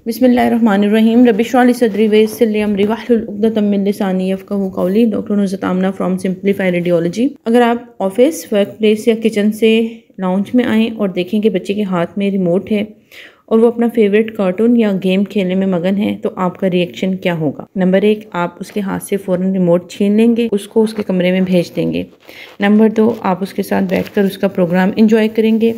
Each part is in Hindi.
बिस्मिल्लाहिर्रहमानिर्रहीम रब्बिश्रह ली सदरी वयस्सिर ली अमरी वहलुल उक़दतम मिन लिसानी यफ़क़हू क़ौली। Doctor Nuzrat Amna from simplify radiology. अगर आप ऑफिस, वर्क प्लेस या किचन से लाउंज में आएँ और देखें कि बच्चे के हाथ में रिमोट है और वो अपना फेवरेट कार्टून या गेम खेलने में मगन है, तो आपका रिएक्शन क्या होगा? नंबर 1, आप उसके हाथ से फ़ौरन रिमोट छीन लेंगे, उसको उसके कमरे में भेज देंगे। नंबर 2, आप उसके साथ बैठकर उसका प्रोग्राम एंजॉय करेंगे।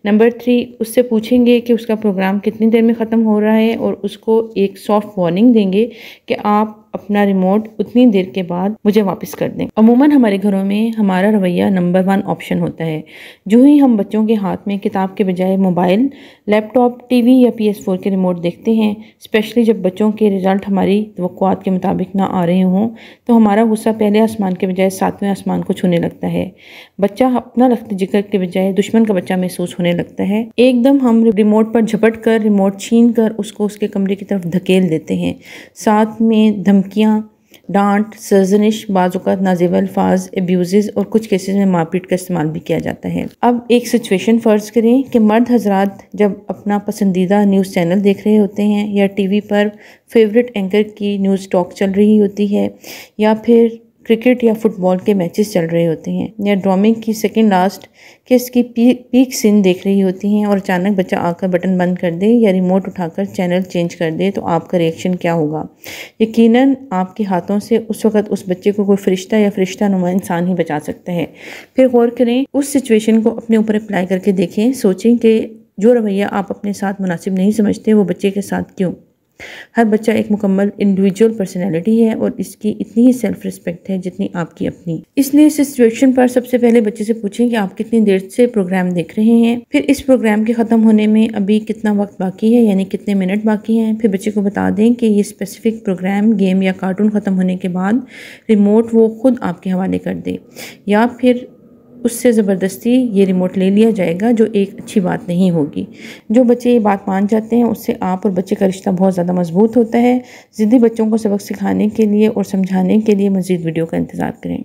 नंबर 3, उससे पूछेंगे कि उसका प्रोग्राम कितनी देर में ख़त्म हो रहा है और उसको एक सॉफ्ट वार्निंग देंगे कि आप अपना रिमोट उतनी देर के बाद मुझे वापस कर दें। अमूमन हमारे घरों में हमारा रवैया नंबर 1 ऑप्शन होता है। जो ही हम बच्चों के हाथ में किताब के बजाय मोबाइल, लैपटॉप, टीवी या PS4 के रिमोट देखते हैं, स्पेशली जब बच्चों के रिज़ल्ट हमारी तवक्कुआत के मुताबिक ना आ रहे हों, तो हमारा गुस्सा पहले आसमान के बजाय 7वें आसमान को छूने लगता है। बच्चा अपना लख्त जिगर के बजाय दुश्मन का बच्चा महसूस होने लगता है। एकदम हम रिमोट पर झपट कर, रिमोट छीन कर उसको उसके कमरे की तरफ धकेल देते हैं। साथ में धमकियाँ, डांट, सर्जनिश, बाज़-औक़ात नाज़ेब अल्फाज, एब्यूज़ और कुछ केसेस में मारपीट का इस्तेमाल भी किया जाता है। अब एक सिचुएशन फ़र्ज़ करें कि मर्द हज़रात जब अपना पसंदीदा न्यूज़ चैनल देख रहे होते हैं या टीवी पर फेवरेट एंकर की न्यूज़ टॉक चल रही होती है या फिर क्रिकेट या फुटबॉल के मैचेस चल रहे होते हैं या ड्रामे की सेकंड लास्ट किस की पीक सीन देख रही होती हैं और अचानक बच्चा आकर बटन बंद कर दे या रिमोट उठाकर चैनल चेंज कर दे, तो आपका रिएक्शन क्या होगा? यकीनन आपके हाथों से उस वक़्त उस बच्चे को कोई फ़रिश्ता या फ़रिश्ता-नुमा इंसान ही बचा सकता है। फिर गौर करें, उस सिचुएशन को अपने ऊपर अप्लाई करके देखें। सोचें कि जो रवैया आप अपने साथ मुनासिब नहीं समझते, वो बच्चे के साथ क्यों? हर बच्चा एक मुकम्मल इंडिविजुअल पर्सनैलिटी है और इसकी इतनी ही सेल्फ रिस्पेक्ट है जितनी आपकी अपनी। इसलिए इस सिचुएशन पर सबसे पहले बच्चे से पूछें कि आप कितनी देर से प्रोग्राम देख रहे हैं, फिर इस प्रोग्राम के ख़त्म होने में अभी कितना वक्त बाकी है, यानी कितने मिनट बाकी हैं। फिर बच्चे को बता दें कि ये स्पेसिफिक प्रोग्राम, गेम या कार्टून ख़त्म होने के बाद रिमोट वो खुद आपके हवाले कर दे या फिर उससे ज़बरदस्ती ये रिमोट ले लिया जाएगा, जो एक अच्छी बात नहीं होगी। जो बच्चे ये बात मान जाते हैं, उससे आप और बच्चे का रिश्ता बहुत ज़्यादा मजबूत होता है। ज़िद्दी बच्चों को सबक सिखाने के लिए और समझाने के लिए मज़ीद वीडियो का इंतज़ार करें।